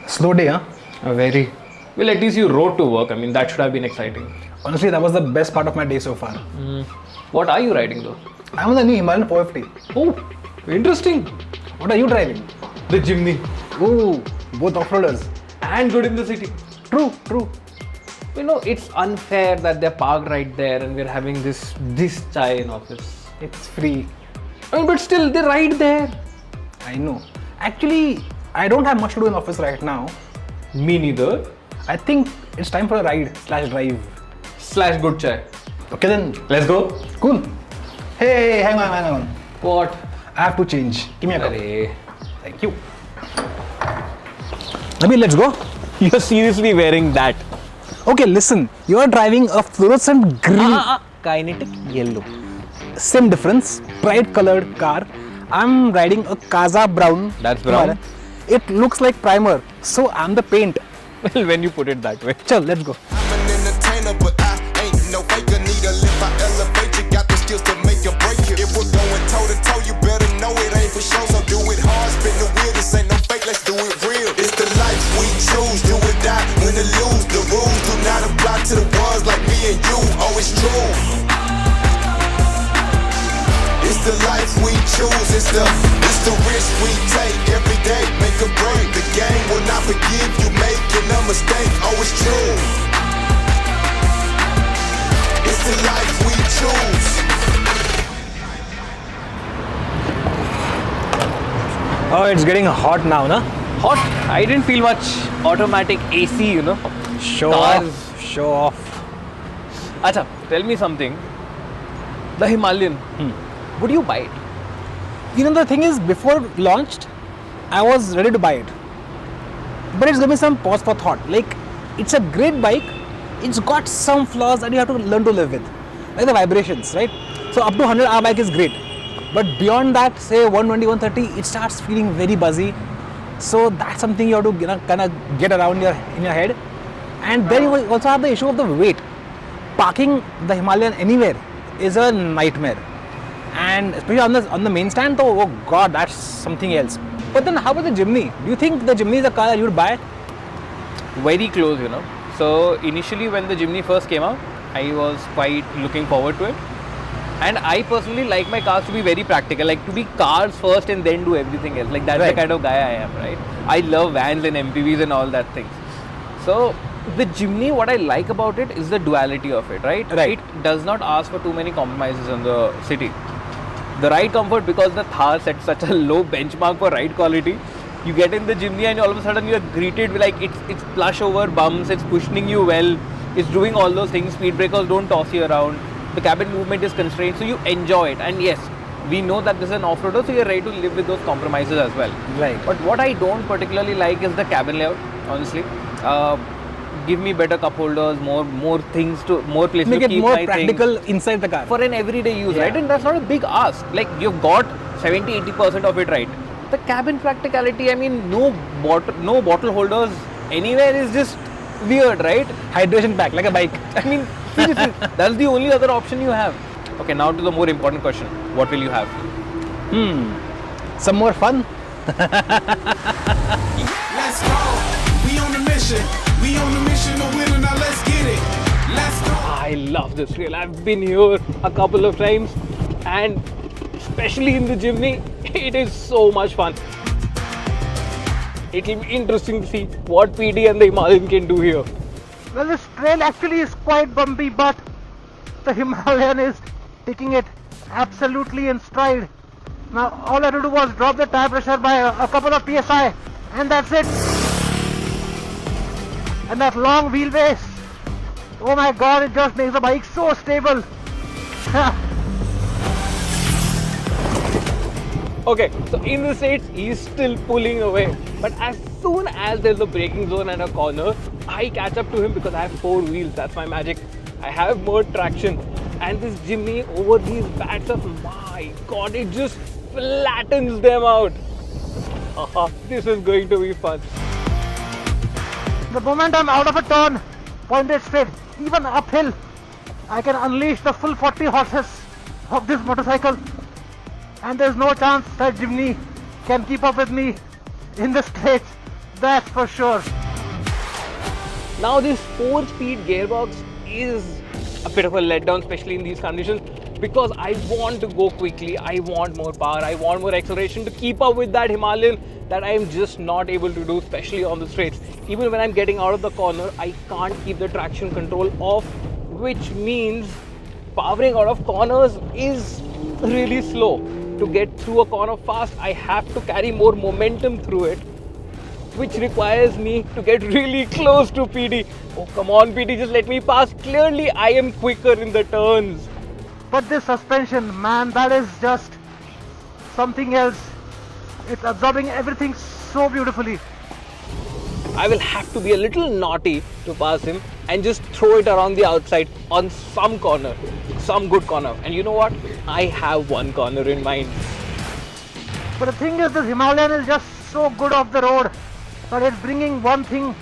Slow day, huh? Very. Well, at least you rode to work. I mean, that should have been exciting. Honestly, that was the best part of my day so far. What are you riding though? I'm on the new Himalayan 450. Oh, interesting. What are you driving? The Jimny. Ooh, both off-roaders. And good in the city. True, true. You know, it's unfair that they're parked right there and we're having this chai in office. It's free. I mean, but still, they ride there. I know. Actually, I don't have much to do in office right now. Me neither. I think it's time for a ride / drive. / good chai. Okay then. Let's go. Cool. Hey, hang on. What? I have to change. Give me a cup. Arey. Thank you. Maybe let's go. You're seriously wearing that. Okay, listen. You are driving a fluorescent green. Kinetic yellow. Same difference. Bright colored car. I'm riding a Kaza brown. That's brown? It looks like primer. So I'm the paint. Well, when you put it that way. Chal, let's go. I'm an entertainer, but I ain't no faker. Need a lift, I elevate you. Got the skills to make or break you. If we're going toe to toe, you better know it ain't for show. So do it hard, spin the wheel. This ain't no fake, let's do it real. It's the life we choose, do or die. Win or lose, the rules do not apply to the ones like me and you. Oh, it's true. It's the life we choose. It's the risk we take every day. Make a break. The game will not forgive you making a mistake. Oh, it's true. It's the life we choose. Oh, it's getting hot now, na? Hot? I didn't feel much automatic AC, you know. Show Cars. off. Show off. Acha, tell me something. The Himalayan. Would you buy it? You know, the thing is, before launched, I was ready to buy it. But it's given me some pause for thought. Like, it's a great bike. It's got some flaws that you have to learn to live with. Like the vibrations, right? So up to 100 our bike is great. But beyond that, say 120, 130, it starts feeling very buzzy. So that's something you have to kind of get around in your head. And then you also have the issue of the weight. Parking the Himalayan anywhere is a nightmare. And especially on the main stand, though, oh god, that's something else. But then how about the Jimny? Do you think the Jimny is a car that you would buy? Very close, you know. So initially when the Jimny first came out, I was quite looking forward to it. And I personally like my cars to be very practical, like to be cars first and then do everything else. Like that's Right. the kind of guy I am, right? I love vans and MPVs and all that things. So the Jimny, what I like about it is the duality of it, right? Right. It does not ask for too many compromises in the city. The ride comfort, because the Thar set such a low benchmark for ride quality, you get in the Jimny and all of a sudden you're greeted with like it's plush over bumps, it's cushioning you well, it's doing all those things, speed breakers don't toss you around, the cabin movement is constrained, so you enjoy it. And yes, we know that this is an off-roader, so you're ready to live with those compromises as well. Right. But what I don't particularly like is the cabin layout, honestly. Give me better cup holders, more things more places Make to it keep more my practical things inside the car. for an everyday use, Yeah. right? And that's not a big ask. Like you've got 70-80% of it right. The cabin practicality, I mean, no bottle holders anywhere is just weird, right? Hydration pack, like a bike. I mean, seriously, that's the only other option you have. Okay, now to the more important question. What will you have? Some more fun. Let's go. We on the mission. We on the mission to win, and now let's get it. Let's go. I love this trail. I've been here a couple of times and especially in the Jimny, it is so much fun. It will be interesting to see what PD and the Himalayan can do here. Well, this trail actually is quite bumpy, but the Himalayan is taking it absolutely in stride. Now, all I had to do was drop the tire pressure by a couple of psi, and that's it. And that long wheelbase, oh my god, it just makes the bike so stable. Okay, so in the States, he's still pulling away. But as soon as there's a braking zone and a corner, I catch up to him because I have 4 wheels. That's my magic. I have more traction. And this Jimny over these bats of my god, it just flattens them out. This is going to be fun. The moment I'm out of a turn, pointed straight, even uphill, I can unleash the full 40 horses of this motorcycle. And there's no chance that Jimny can keep up with me in the straight. That's for sure. Now this 4-speed gearbox is a bit of a letdown, especially in these conditions, because I want to go quickly, I want more power, I want more acceleration to keep up with that Himalayan that I am just not able to do, especially on the straights. Even when I'm getting out of the corner, I can't keep the traction control off, which means powering out of corners is really slow. To get through a corner fast, I have to carry more momentum through it, which requires me to get really close to PD. Oh, come on, PD, just let me pass. Clearly, I am quicker in the turns. But this suspension, man, that is just something else. It's absorbing everything so beautifully. I will have to be a little naughty to pass him and just throw it around the outside on some corner, some good corner. And you know what? I have one corner in mind. But the thing is, this Himalayan is just so good off the road that it's bringing one thing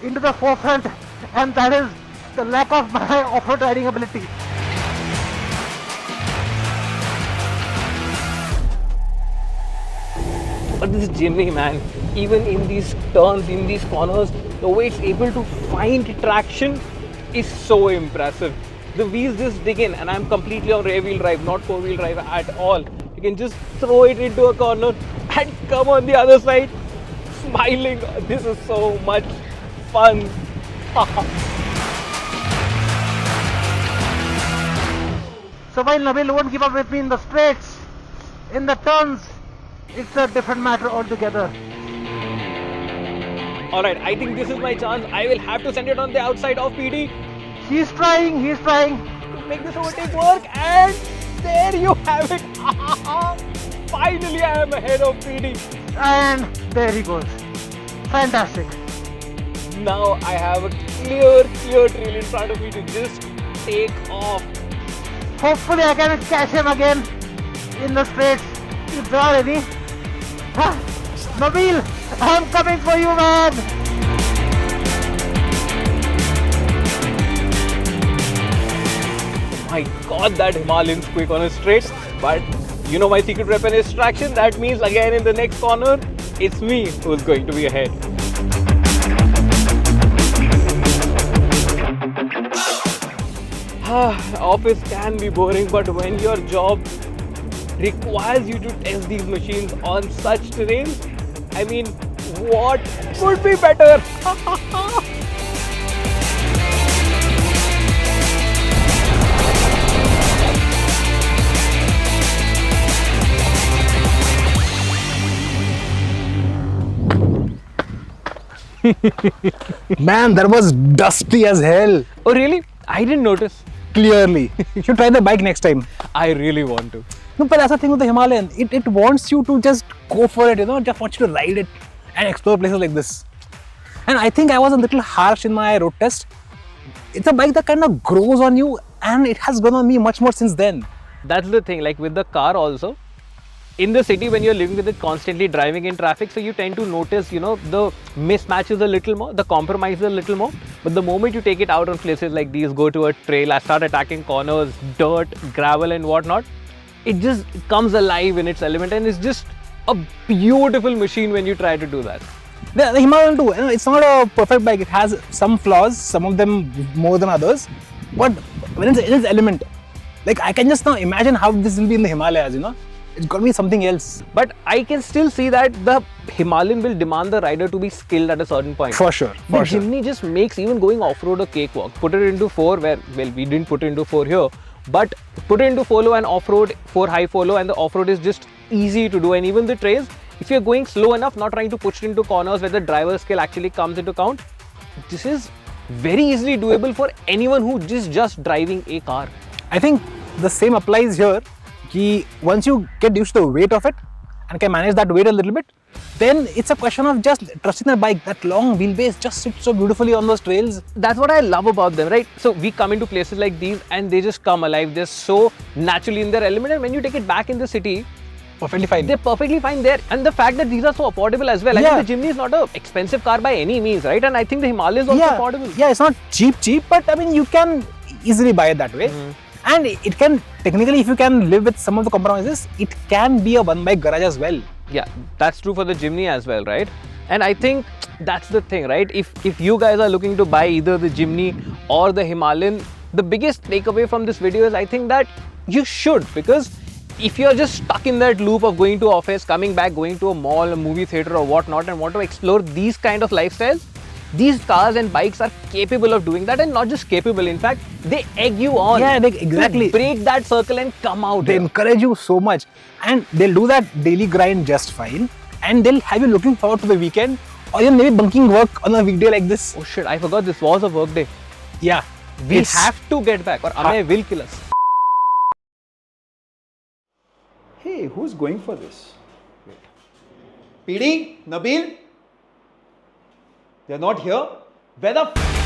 into the forefront, and that is the lack of my off-road riding ability. But this Jimny, man, even in these turns, in these corners, the way it's able to find traction is so impressive. The wheels just dig in, and I'm completely on rear wheel drive, not 4-wheel drive at all. You can just throw it into a corner and come on the other side smiling. This is so much fun. So while Nabil won't keep up with me in the straights, in the turns, it's a different matter altogether. Alright, I think this is my chance. I will have to send it on the outside of PD He's trying. to make this overtake work, and there you have it. Finally, I am ahead of PD. And there he goes. Fantastic. Now I have a clear trail in front of me to just take off. Hopefully I can catch him again in the straights. If there are any. Huh? Nabil, I'm coming for you, man. My god, that Himalayan's quick on a straight. But you know my secret weapon is traction. That means again in the next corner, it's me who's going to be ahead. Office can be boring, but when your job requires you to test these machines on such terrains, I mean, what could be better? Man, that was dusty as hell. Oh really? I didn't notice. Clearly. You should try the bike next time. I really want to. No, but that's the thing with the Himalayan. It wants you to just go for it, you know, just wants you to ride it and explore places like this. And I think I was a little harsh in my road test. It's a bike that kind of grows on you, and it has grown on me much more since then. That's the thing, like with the car also. In the city, when you're living with it, constantly driving in traffic, so you tend to notice, you know, the mismatches a little more, the compromises a little more. But the moment you take it out on places like these, go to a trail, start attacking corners, dirt, gravel and whatnot, it just comes alive in its element, and it's just a beautiful machine when you try to do that. The Himalayan too, you know, it's not a perfect bike. It has some flaws, some of them more than others. But when it's in its element, like I can just now imagine how this will be in the Himalayas, you know. It's got to be something else. But I can still see that the Himalayan will demand the rider to be skilled at a certain point. For sure. The For sure. Jimny just makes even going off-road a cakewalk. Put it into 4 where, well, we didn't put it into 4 here, but put it into follow and off-road, 4 high follow, and the off-road is just easy to do. And even the trails, if you're going slow enough, not trying to push it into corners where the driver's skill actually comes into count, this is very easily doable for anyone who is just driving a car. I think the same applies here. Once you get used to the weight of it and can manage that weight a little bit, then it's a question of just trusting the bike. That long wheelbase just sits so beautifully on those trails. That's what I love about them, right? So we come into places like these and they just come alive. They're so naturally in their element, and when you take it back in the city, Perfectly fine. they're perfectly fine there. And the fact that these are so affordable as well. I Yeah. think the Jimny is not an expensive car by any means, right? And I think the Himalayan is also affordable. Yeah, it's not cheap, but I mean, you can easily buy it that way. And it can, technically, if you can live with some of the compromises, it can be a one-bike garage as well. Yeah, that's true for the Jimny as well, right? And I think that's the thing, right? If you guys are looking to buy either the Jimny or the Himalayan, the biggest takeaway from this video is I think that you should, because if you're just stuck in that loop of going to office, coming back, going to a mall, a movie theater or whatnot, and want to explore these kind of lifestyles, these cars and bikes are capable of doing that. And not just capable, in fact, they egg you on. Yeah, exactly. To break that circle and come out. They encourage you so much, and they'll do that daily grind just fine, and they'll have you looking forward to the weekend, or even maybe bunking work on a weekday like this. Oh shit, I forgot this was a work day. Yeah, We have to get back or Amay will kill us. Hey, who's going for this? Wait. PD? Nabil? They're not here? Where the